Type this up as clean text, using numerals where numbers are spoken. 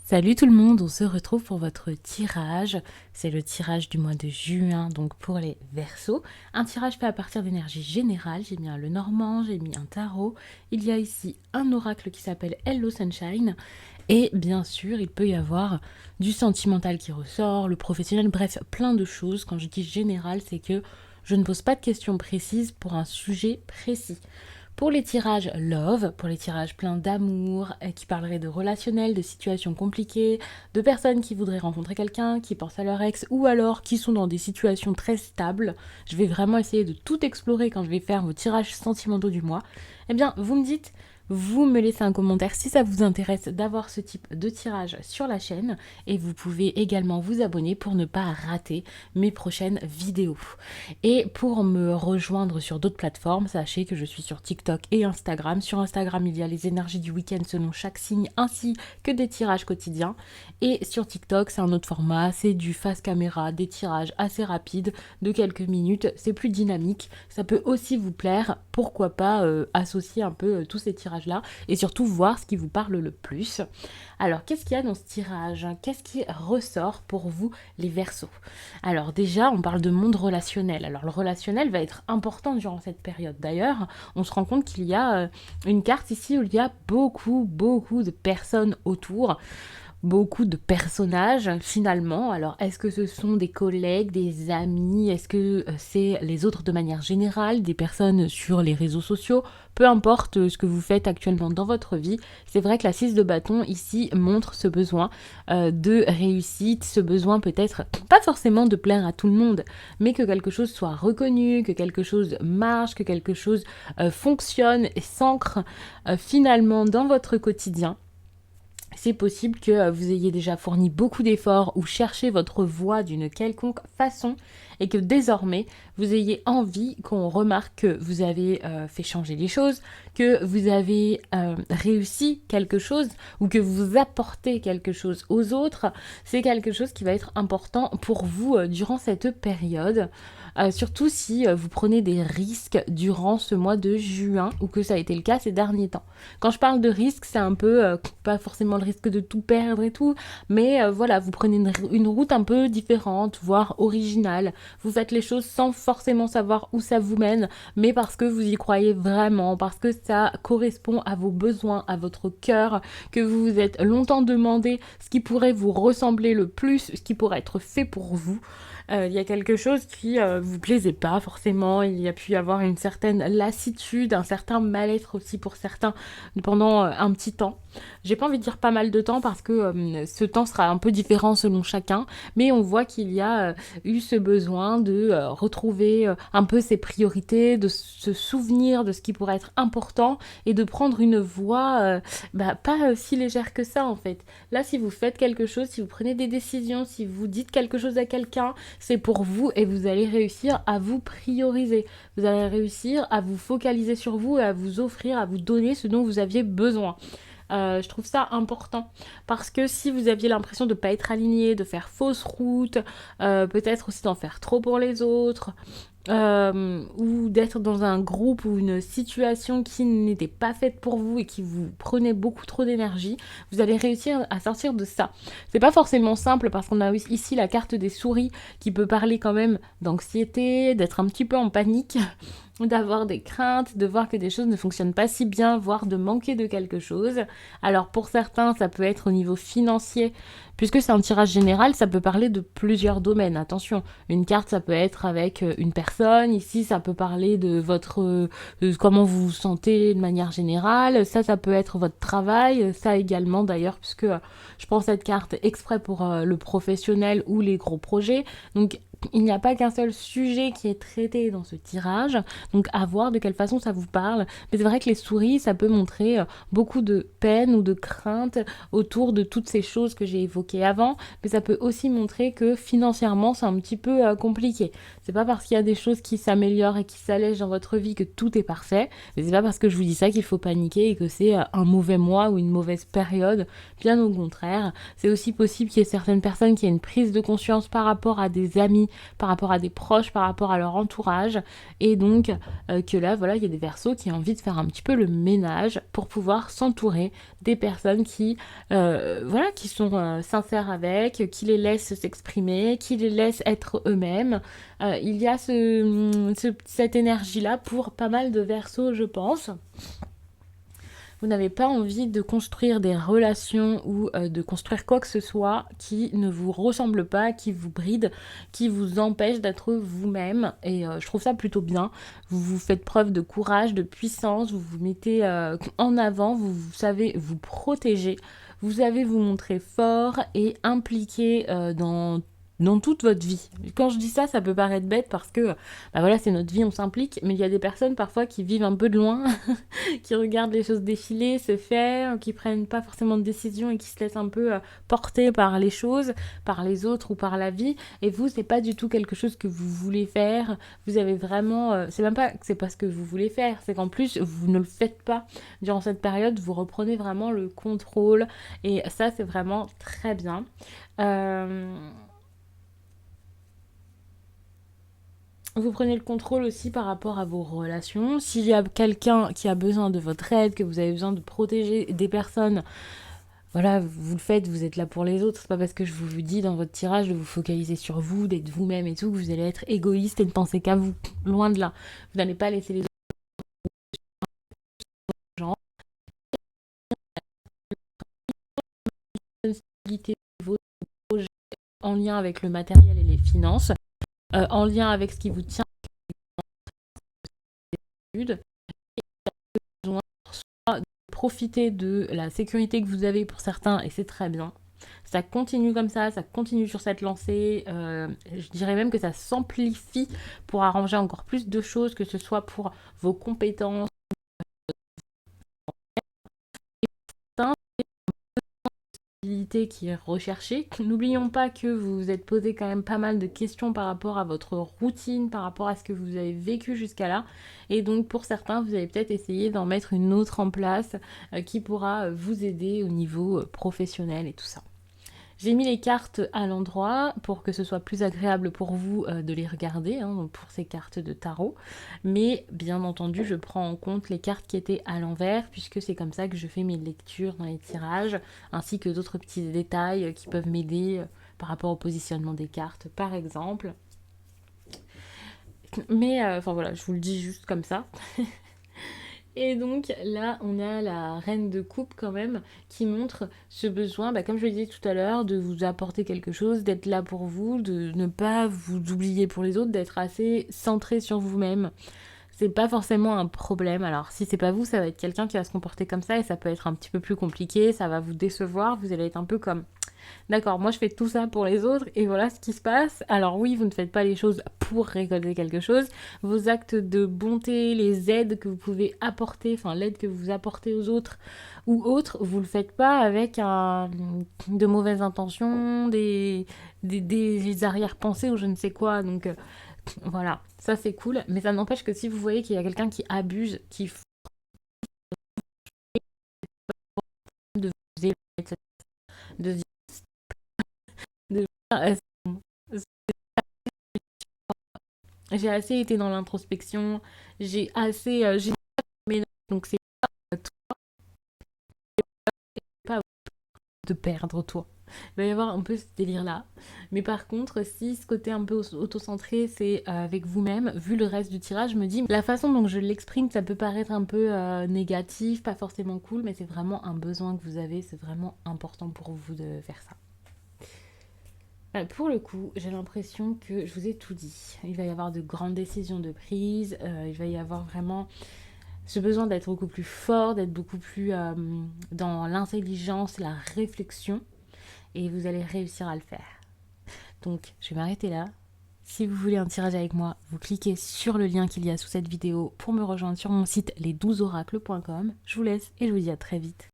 Salut tout le monde, on se retrouve pour votre tirage. C'est le tirage du mois de juin, donc pour les Verseaux. Un tirage fait à partir d'énergie générale. J'ai mis un Lenormand, j'ai mis un tarot. Il y a ici un oracle qui s'appelle Hello Sunshine. Et bien sûr, il peut y avoir du sentimental qui ressort, le professionnel, bref, plein de choses. Quand je dis général, c'est que je ne pose pas de questions précises pour un sujet précis. Pour les tirages love, pour les tirages pleins d'amour, qui parleraient de relationnel, de situations compliquées, de personnes qui voudraient rencontrer quelqu'un, qui pensent à leur ex, ou alors qui sont dans des situations très stables, je vais vraiment essayer de tout explorer quand je vais faire vos tirages sentimentaux du mois. Eh bien, vous me dites, vous me laissez un commentaire si ça vous intéresse d'avoir ce type de tirage sur la chaîne, et vous pouvez également vous abonner pour ne pas rater mes prochaines vidéos. Et pour me rejoindre sur d'autres plateformes, sachez que je suis sur TikTok et Instagram. Sur Instagram, il y a les énergies du week-end selon chaque signe, ainsi que des tirages quotidiens. Et sur TikTok, c'est un autre format, c'est du face caméra, des tirages assez rapides, de quelques minutes. C'est plus dynamique, ça peut aussi vous plaire. Pourquoi pas associer un peu tous ces tirages-là et surtout voir ce qui vous parle le plus. Alors, qu'est-ce qu'il y a dans ce tirage? Qu'est-ce qui ressort pour vous, les Verseaux? Alors déjà, on parle de monde relationnel. Alors le relationnel va être important durant cette période. D'ailleurs, on se rend compte qu'il y a une carte ici où il y a beaucoup de personnes autour, beaucoup de personnages finalement. Alors est-ce que ce sont des collègues, des amis, est-ce que c'est les autres de manière générale, des personnes sur les réseaux sociaux? Peu importe ce que vous faites actuellement dans votre vie, c'est vrai que la 6 de bâton ici montre ce besoin de réussite, ce besoin peut-être pas forcément de plaire à tout le monde, mais que quelque chose soit reconnu, que quelque chose marche, que quelque chose fonctionne et s'ancre finalement dans votre quotidien. C'est possible que vous ayez déjà fourni beaucoup d'efforts ou cherché votre voie d'une quelconque façon et que désormais vous ayez envie qu'on remarque que vous avez fait changer les choses, que vous avez réussi quelque chose ou que vous apportez quelque chose aux autres. C'est quelque chose qui va être important pour vous durant cette période. Surtout si vous prenez des risques durant ce mois de juin ou que ça a été le cas ces derniers temps. Quand je parle de risque, c'est un peu pas forcément le risque de tout perdre et tout, mais voilà, vous prenez une route un peu différente, voire originale. Vous faites les choses sans forcément savoir où ça vous mène, mais parce que vous y croyez vraiment, parce que ça correspond à vos besoins, à votre cœur, que vous vous êtes longtemps demandé ce qui pourrait vous ressembler le plus, ce qui pourrait être fait pour vous. Il y a quelque chose qui vous plaisait pas forcément, il y a pu y avoir une certaine lassitude, un certain mal-être aussi pour certains pendant un petit temps. J'ai pas envie de dire pas mal de temps parce que ce temps sera un peu différent selon chacun, mais on voit qu'il y a eu ce besoin de retrouver un peu ses priorités, de se souvenir de ce qui pourrait être important et de prendre une voie pas si légère que ça en fait. Là, si vous faites quelque chose, si vous prenez des décisions, si vous dites quelque chose à quelqu'un, c'est pour vous et vous allez réussir à vous prioriser. Vous allez réussir à vous focaliser sur vous et à vous offrir, à vous donner ce dont vous aviez besoin. Je trouve ça important parce que si vous aviez l'impression de ne pas être aligné, de faire fausse route, peut-être aussi d'en faire trop pour les autres, ou d'être dans un groupe ou une situation qui n'était pas faite pour vous et qui vous prenait beaucoup trop d'énergie, vous allez réussir à sortir de ça. C'est pas forcément simple parce qu'on a ici la carte des souris qui peut parler quand même d'anxiété, d'être un petit peu en panique, d'avoir des craintes, de voir que des choses ne fonctionnent pas si bien, voire de manquer de quelque chose. Alors pour certains, ça peut être au niveau financier, puisque c'est un tirage général, ça peut parler de plusieurs domaines. Attention, une carte, ça peut être avec une personne, ici, ça peut parler de votre de comment vous vous sentez de manière générale, ça peut être votre travail, ça également d'ailleurs, puisque je prends cette carte exprès pour le professionnel ou les gros projets. Donc il n'y a pas qu'un seul sujet qui est traité dans ce tirage, donc à voir de quelle façon ça vous parle. Mais c'est vrai que les souris, ça peut montrer beaucoup de peine ou de crainte autour de toutes ces choses que j'ai évoquées avant, mais ça peut aussi montrer que financièrement, c'est un petit peu compliqué. C'est pas parce qu'il y a des choses qui s'améliorent et qui s'allègent dans votre vie que tout est parfait, mais c'est pas parce que je vous dis ça qu'il faut paniquer et que c'est un mauvais mois ou une mauvaise période, bien au contraire. C'est aussi possible qu'il y ait certaines personnes qui aient une prise de conscience par rapport à des amis par rapport à des proches, par rapport à leur entourage. Et donc que là, voilà, il y a des Verseaux qui ont envie de faire un petit peu le ménage pour pouvoir s'entourer des personnes qui, voilà, qui sont sincères avec, qui les laissent s'exprimer, qui les laissent être eux-mêmes. Il y a cette énergie-là pour pas mal de Verseaux, je pense. Vous n'avez pas envie de construire des relations ou de construire quoi que ce soit qui ne vous ressemble pas, qui vous bride, qui vous empêche d'être vous-même. Et je trouve ça plutôt bien. Vous faites preuve de courage, de puissance, vous vous mettez en avant, vous savez vous protéger, vous savez vous montrer fort et impliqué dans toute votre vie. Quand je dis ça, ça peut paraître bête parce que, bah voilà, c'est notre vie, on s'implique, mais il y a des personnes parfois qui vivent un peu de loin, qui regardent les choses défiler, se faire, qui prennent pas forcément de décision et qui se laissent un peu porter par les choses, par les autres ou par la vie. Et vous, c'est pas du tout quelque chose que vous voulez faire. Vous avez vraiment, c'est même pas que c'est pas ce que vous voulez faire, c'est qu'en plus vous ne le faites pas. Durant cette période, vous reprenez vraiment le contrôle et ça, c'est vraiment très bien. Vous prenez le contrôle aussi par rapport à vos relations. S'il y a quelqu'un qui a besoin de votre aide, que vous avez besoin de protéger des personnes, voilà, vous le faites, vous êtes là pour les autres. C'est pas parce que je vous dis dans votre tirage de vous focaliser sur vous, d'être vous-même et tout, que vous allez être égoïste et ne penser qu'à vous. Loin de là. Vous n'allez pas laisser les autres gens. Responsabilité de vos projets en lien avec le matériel et les finances, en lien avec ce qui vous tient et besoin soit de profiter de la sécurité que vous avez pour certains et c'est très bien. Ça continue comme ça continue sur cette lancée. Je dirais même que ça s'amplifie pour arranger encore plus de choses, que ce soit pour vos compétences, qui est recherchée. N'oublions pas que vous vous êtes posé quand même pas mal de questions par rapport à votre routine, par rapport à ce que vous avez vécu jusqu'à là. Et donc pour certains, vous allez peut-être essayer d'en mettre une autre en place qui pourra vous aider au niveau professionnel et tout ça. J'ai mis les cartes à l'endroit pour que ce soit plus agréable pour vous de les regarder, hein, donc pour ces cartes de tarot. Mais bien entendu, je prends en compte les cartes qui étaient à l'envers, puisque c'est comme ça que je fais mes lectures dans les tirages, ainsi que d'autres petits détails qui peuvent m'aider par rapport au positionnement des cartes, par exemple. Mais enfin voilà, je vous le dis juste comme ça. Et donc là, on a la reine de coupe quand même qui montre ce besoin, comme je le disais tout à l'heure, de vous apporter quelque chose, d'être là pour vous, de ne pas vous oublier pour les autres, d'être assez centré sur vous-même. C'est pas forcément un problème. Alors si c'est pas vous, ça va être quelqu'un qui va se comporter comme ça et ça peut être un petit peu plus compliqué, ça va vous décevoir, vous allez être un peu comme d'accord, moi je fais tout ça pour les autres et voilà ce qui se passe. Alors oui, vous ne faites pas les choses pour récolter quelque chose. Vos actes de bonté, les aides que vous pouvez apporter, enfin l'aide que vous apportez aux autres ou autres, vous le faites pas avec de mauvaises intentions, des arrière-pensées ou je ne sais quoi. Donc voilà, ça c'est cool. Mais ça n'empêche que si vous voyez qu'il y a quelqu'un qui abuse, qui de vous aider, de de j'ai assez été dans l'introspection, j'ai assez j'ai mes notes, donc c'est pas de perdre toi. Il va y avoir un peu ce délire là. Mais par contre, si ce côté un peu auto-centré, c'est avec vous-même, vu le reste du tirage, je me dis, la façon dont je l'exprime, ça peut paraître un peu négatif, pas forcément cool, mais c'est vraiment un besoin que vous avez, c'est vraiment important pour vous de faire ça. Pour le coup, j'ai l'impression que je vous ai tout dit. Il va y avoir de grandes décisions de prise, il va y avoir vraiment ce besoin d'être beaucoup plus fort, d'être beaucoup plus dans l'intelligence, la réflexion, et vous allez réussir à le faire. Donc, je vais m'arrêter là. Si vous voulez un tirage avec moi, vous cliquez sur le lien qu'il y a sous cette vidéo pour me rejoindre sur mon site les12oracles.com. Je vous laisse et je vous dis à très vite.